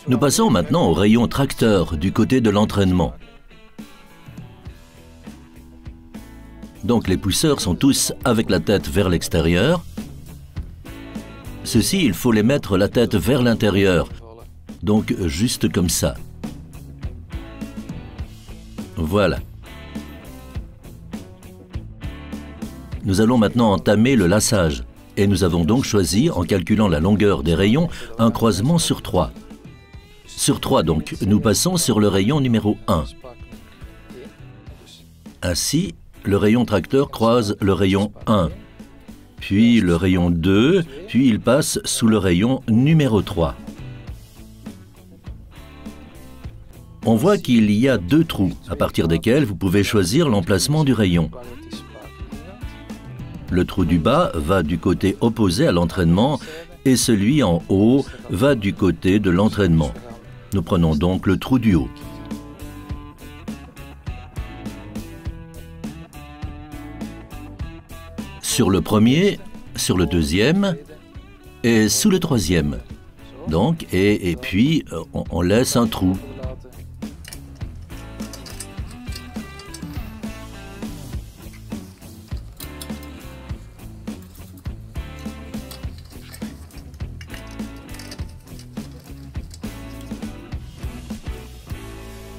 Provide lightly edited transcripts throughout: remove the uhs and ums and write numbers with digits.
Nous passons maintenant au rayon tracteur du côté de l'entraînement. Donc les pousseurs sont tous avec la tête vers l'extérieur. Ceux-ci, il faut les mettre la tête vers l'intérieur. Donc juste comme ça. Voilà. Nous allons maintenant entamer le lassage. Et nous avons donc choisi, en calculant la longueur des rayons, un croisement sur 3. Sur 3 donc, nous passons sur le rayon numéro 1. Ainsi, le rayon tracteur croise le rayon 1, puis le rayon 2, puis il passe sous le rayon numéro 3. On voit qu'il y a 2 trous, à partir desquels vous pouvez choisir l'emplacement du rayon. Le trou du bas va du côté opposé à l'entraînement et celui en haut va du côté de l'entraînement. Nous prenons donc le trou du haut. Sur le premier, sur le deuxième et sous le troisième. Donc, et puis on laisse un trou.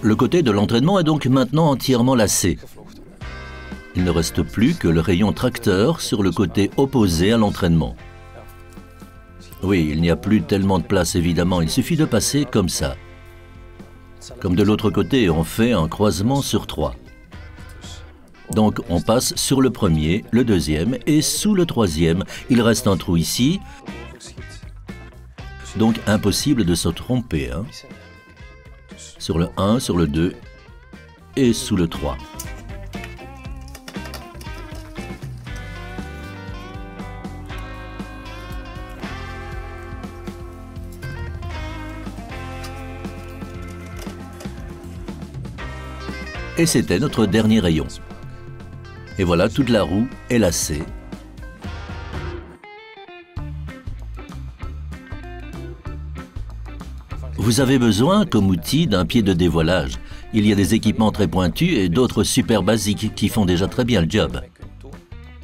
Le côté de l'entraînement est donc maintenant entièrement lassé. Il ne reste plus que le rayon tracteur sur le côté opposé à l'entraînement. Oui, il n'y a plus tellement de place évidemment, il suffit de passer comme ça. Comme de l'autre côté, on fait un croisement sur 3. Donc on passe sur le premier, le deuxième et sous le troisième. Il reste un trou ici. Donc impossible de se tromper. Sur le 1, sur le 2 et sous le 3. Et c'était notre dernier rayon. Et voilà, toute la roue est lassée. Vous avez besoin, comme outil, d'un pied de dévoilage. Il y a des équipements très pointus et d'autres super basiques qui font déjà très bien le job.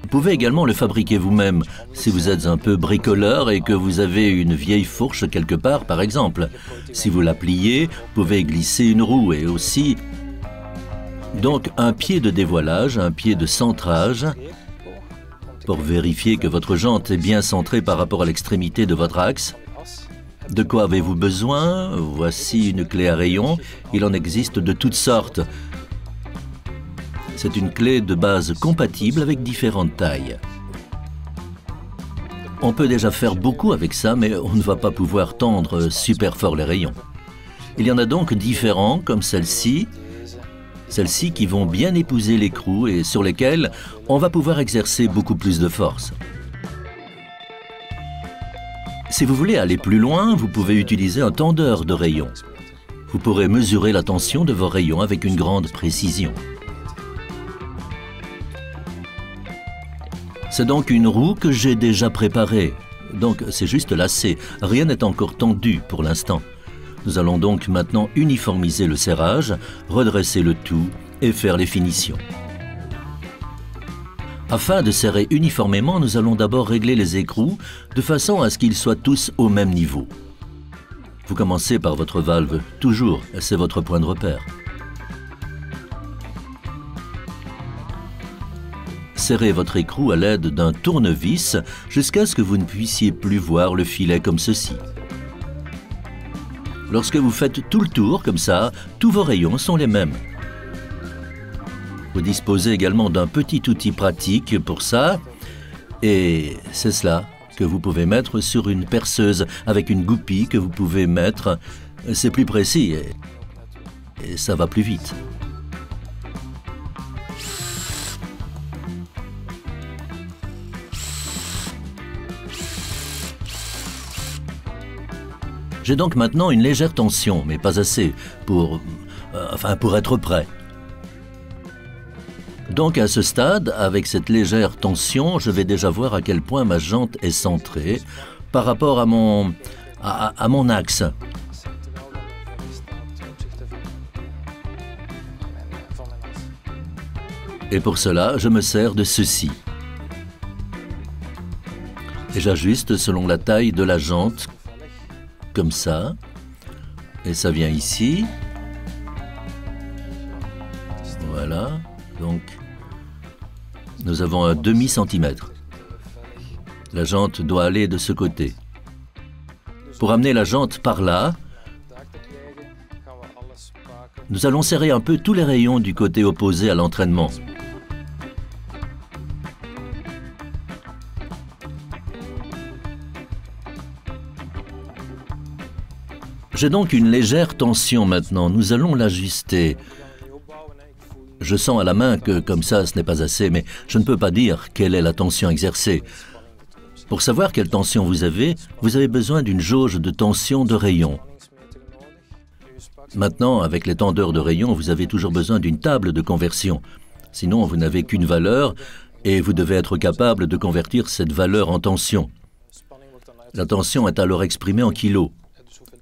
Vous pouvez également le fabriquer vous-même, si vous êtes un peu bricoleur et que vous avez une vieille fourche quelque part, par exemple. Si vous la pliez, vous pouvez glisser une roue et aussi... Donc un pied de dévoilage, un pied de centrage, pour vérifier que votre jante est bien centrée par rapport à l'extrémité de votre axe. De quoi avez-vous besoin? Voici une clé à rayon. Il en existe de toutes sortes. C'est une clé de base compatible avec différentes tailles. On peut déjà faire beaucoup avec ça, mais on ne va pas pouvoir tendre super fort les rayons. Il y en a donc différents, comme celle-ci. Celles-ci qui vont bien épouser l'écrou et sur lesquelles on va pouvoir exercer beaucoup plus de force. Si vous voulez aller plus loin, vous pouvez utiliser un tendeur de rayons. Vous pourrez mesurer la tension de vos rayons avec une grande précision. C'est donc une roue que j'ai déjà préparée. Donc c'est juste lacé, rien n'est encore tendu pour l'instant. Nous allons donc maintenant uniformiser le serrage, redresser le tout et faire les finitions. Afin de serrer uniformément, nous allons d'abord régler les écrous de façon à ce qu'ils soient tous au même niveau. Vous commencez par votre valve, toujours, c'est votre point de repère. Serrez votre écrou à l'aide d'un tournevis jusqu'à ce que vous ne puissiez plus voir le filet comme ceci. Lorsque vous faites tout le tour comme ça, tous vos rayons sont les mêmes. Vous disposez également d'un petit outil pratique pour ça, et c'est cela que vous pouvez mettre sur une perceuse avec une goupille que vous pouvez mettre. C'est plus précis et ça va plus vite. J'ai donc maintenant une légère tension, mais pas assez pour être prêt. Donc à ce stade, avec cette légère tension, je vais déjà voir à quel point ma jante est centrée par rapport à mon axe. Et pour cela, je me sers de ceci. Et j'ajuste selon la taille de la jante, comme ça. Et ça vient ici. Voilà. Donc, nous avons un demi-centimètre. La jante doit aller de ce côté. Pour amener la jante par là, nous allons serrer un peu tous les rayons du côté opposé à l'entraînement. J'ai donc une légère tension maintenant. Nous allons l'ajuster. Je sens à la main que comme ça, ce n'est pas assez, mais je ne peux pas dire quelle est la tension exercée. Pour savoir quelle tension vous avez besoin d'une jauge de tension de rayon. Maintenant, avec les tendeurs de rayon, vous avez toujours besoin d'une table de conversion. Sinon, vous n'avez qu'une valeur et vous devez être capable de convertir cette valeur en tension. La tension est alors exprimée en kilos.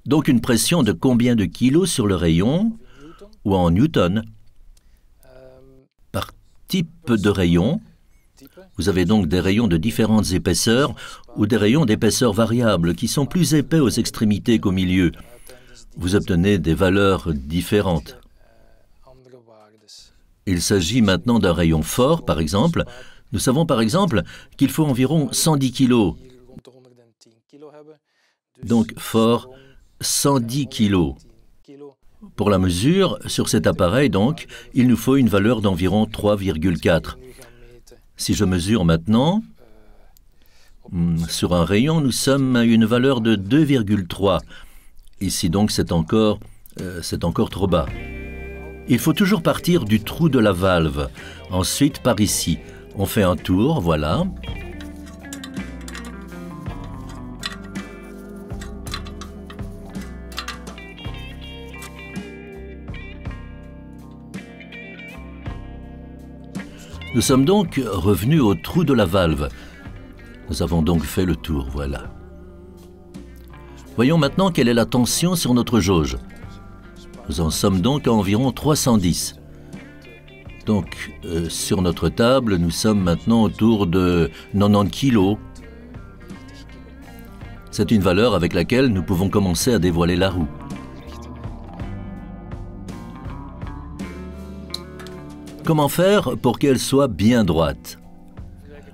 Donc une pression de combien de kilos sur le rayon ou en newton. Par type de rayon, vous avez donc des rayons de différentes épaisseurs ou des rayons d'épaisseur variable qui sont plus épais aux extrémités qu'au milieu. Vous obtenez des valeurs différentes. Il s'agit maintenant d'un rayon fort, par exemple. Nous savons par exemple qu'il faut environ 110 kilos. Donc fort, 110 kilos. Pour la mesure, sur cet appareil, donc, il nous faut une valeur d'environ 3,4. Si je mesure maintenant, sur un rayon, nous sommes à une valeur de 2,3. Ici, donc, c'est encore trop bas. Il faut toujours partir du trou de la valve. Ensuite, par ici. On fait un tour, voilà. Nous sommes donc revenus au trou de la valve. Nous avons donc fait le tour, voilà. Voyons maintenant quelle est la tension sur notre jauge. Nous en sommes donc à environ 310. Donc, sur notre table, nous sommes maintenant autour de 90 kg. C'est une valeur avec laquelle nous pouvons commencer à dévoiler la roue. Comment faire pour qu'elle soit bien droite?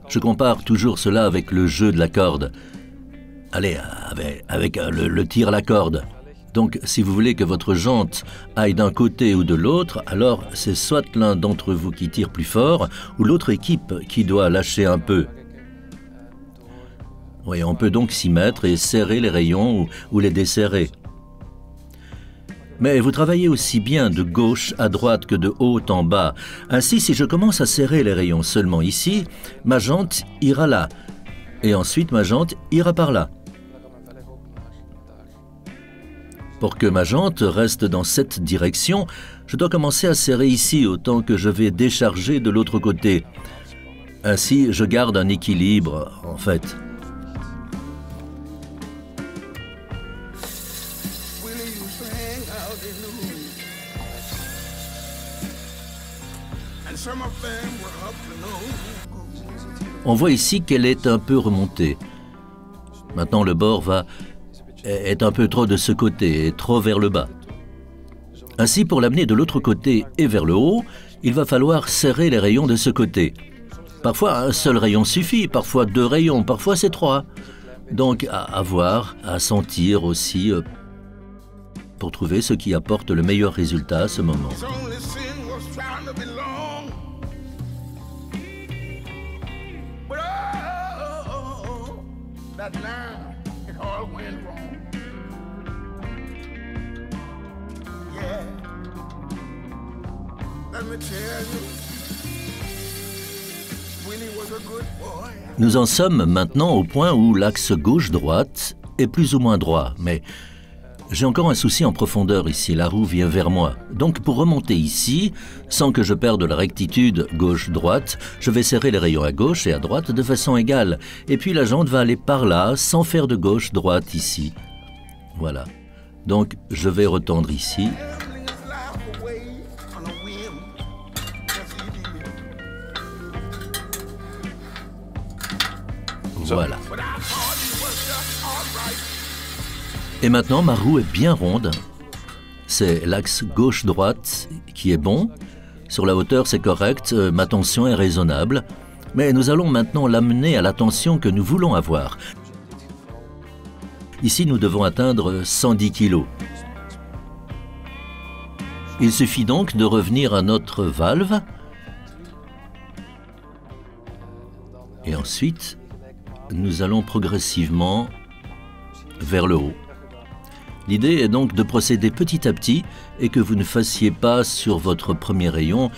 Je compare toujours cela avec le jeu de la corde. Allez, avec le tir à la corde. Donc, si vous voulez que votre jante aille d'un côté ou de l'autre, alors c'est soit l'un d'entre vous qui tire plus fort, ou l'autre équipe qui doit lâcher un peu. Oui, on peut donc s'y mettre et serrer les rayons ou les desserrer. Mais vous travaillez aussi bien de gauche à droite que de haut en bas. Ainsi, si je commence à serrer les rayons seulement ici, ma jante ira là. Et ensuite, ma jante ira par là. Pour que ma jante reste dans cette direction, je dois commencer à serrer ici autant que je vais décharger de l'autre côté. Ainsi, je garde un équilibre, en fait. On voit ici qu'elle est un peu remontée. Maintenant, le bord est un peu trop de ce côté et trop vers le bas. Ainsi, pour l'amener de l'autre côté et vers le haut, il va falloir serrer les rayons de ce côté. Parfois, un seul rayon suffit, parfois 2 rayons, parfois c'est 3. Donc, à voir, à sentir aussi, pour trouver ce qui apporte le meilleur résultat à ce moment. Nous en sommes maintenant au point où l'axe gauche-droite est plus ou moins droit, mais j'ai encore un souci en profondeur ici, la roue vient vers moi. Donc pour remonter ici, sans que je perde la rectitude gauche-droite, je vais serrer les rayons à gauche et à droite de façon égale. Et puis la jante va aller par là, sans faire de gauche-droite ici. Voilà. Donc je vais retendre ici. Voilà. Et maintenant, ma roue est bien ronde. C'est l'axe gauche-droite qui est bon. Sur la hauteur, c'est correct. Ma tension est raisonnable. Mais nous allons maintenant l'amener à la tension que nous voulons avoir. Ici, nous devons atteindre 110 kg. Il suffit donc de revenir à notre valve. Et ensuite, nous allons progressivement vers le haut. L'idée est donc de procéder petit à petit et que vous ne fassiez pas sur votre premier rayon,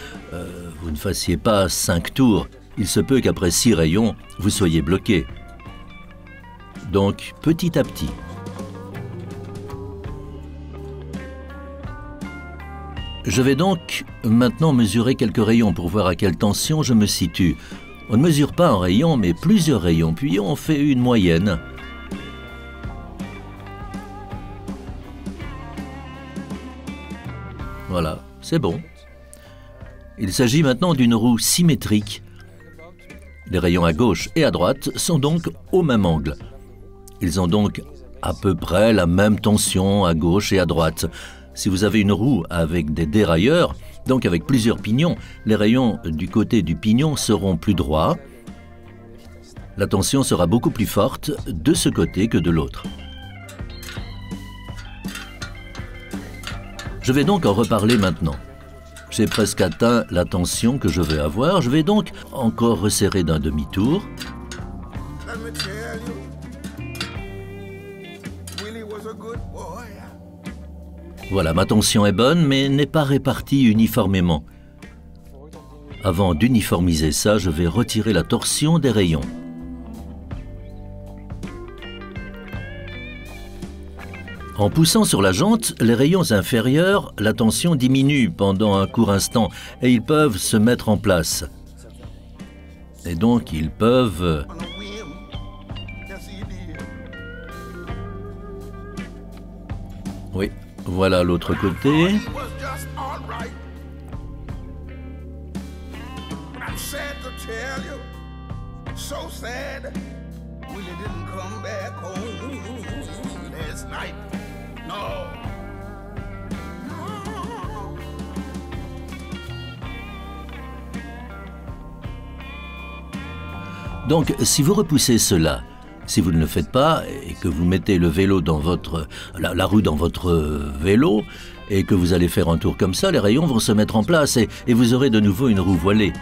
vous ne fassiez pas 5 tours. Il se peut qu'après 6 rayons, vous soyez bloqué. Donc, petit à petit. Je vais donc maintenant mesurer quelques rayons pour voir à quelle tension je me situe. On ne mesure pas un rayon, mais plusieurs rayons, puis on fait une moyenne. Voilà, c'est bon. Il s'agit maintenant d'une roue symétrique. Les rayons à gauche et à droite sont donc au même angle. Ils ont donc à peu près la même tension à gauche et à droite. Si vous avez une roue avec des dérailleurs, donc avec plusieurs pignons, les rayons du côté du pignon seront plus droits. La tension sera beaucoup plus forte de ce côté que de l'autre. Je vais donc en reparler maintenant. J'ai presque atteint la tension que je veux avoir. Je vais donc encore resserrer d'un demi-tour. Voilà, ma tension est bonne, mais n'est pas répartie uniformément. Avant d'uniformiser ça, je vais retirer la torsion des rayons. En poussant sur la jante, les rayons inférieurs, la tension diminue pendant un court instant et ils peuvent se mettre en place. Et donc ils peuvent... Oui, voilà l'autre côté. Donc, si vous repoussez cela, si vous ne le faites pas et que vous mettez le vélo dans votre, la roue dans votre vélo et que vous allez faire un tour comme ça, les rayons vont se mettre en place et vous aurez de nouveau une roue voilée.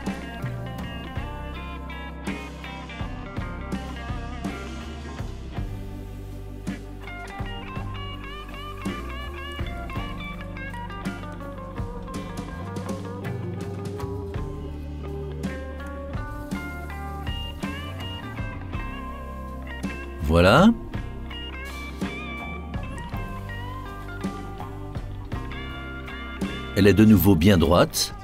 Voilà. Elle est de nouveau bien droite.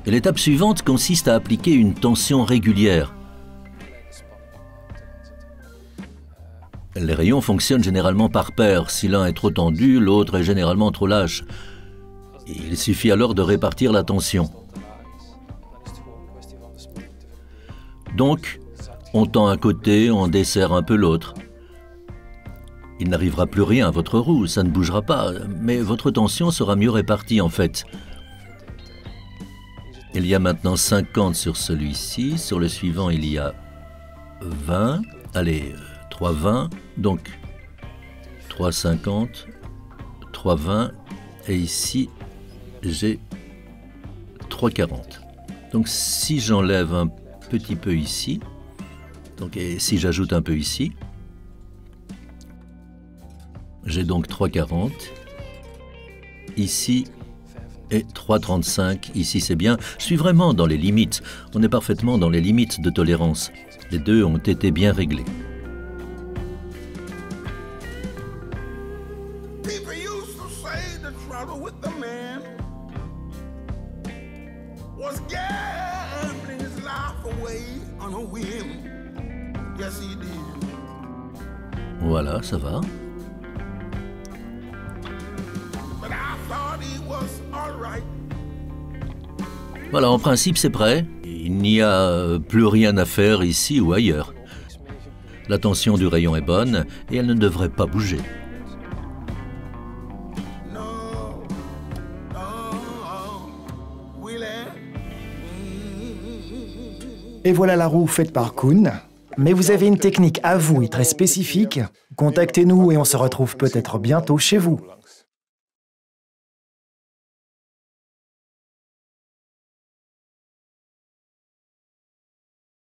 Et l'étape suivante consiste à appliquer une tension régulière. Les rayons fonctionnent généralement par paire. Si l'un est trop tendu, l'autre est généralement trop lâche. Il suffit alors de répartir la tension. Donc, on tend un côté, on desserre un peu l'autre. Il n'arrivera plus rien à votre roue, ça ne bougera pas, mais votre tension sera mieux répartie en fait. Il y a maintenant 50 sur celui-ci, sur le suivant il y a 20, allez, 3,20, donc 3,50, 3,20, et ici j'ai 3,40. Donc si j'enlève un petit peu ici, donc, et si j'ajoute un peu ici, j'ai donc 3,40. Ici et 3,35. Ici, c'est bien. Je suis vraiment dans les limites. On est parfaitement dans les limites de tolérance. Les deux ont été bien réglés. Voilà, ça va. Voilà, en principe, c'est prêt. Il n'y a plus rien à faire ici ou ailleurs. La tension du rayon est bonne et elle ne devrait pas bouger. Et voilà la roue faite par Koen. Mais vous avez une technique à vous et très spécifique. Contactez-nous et on se retrouve peut-être bientôt chez vous.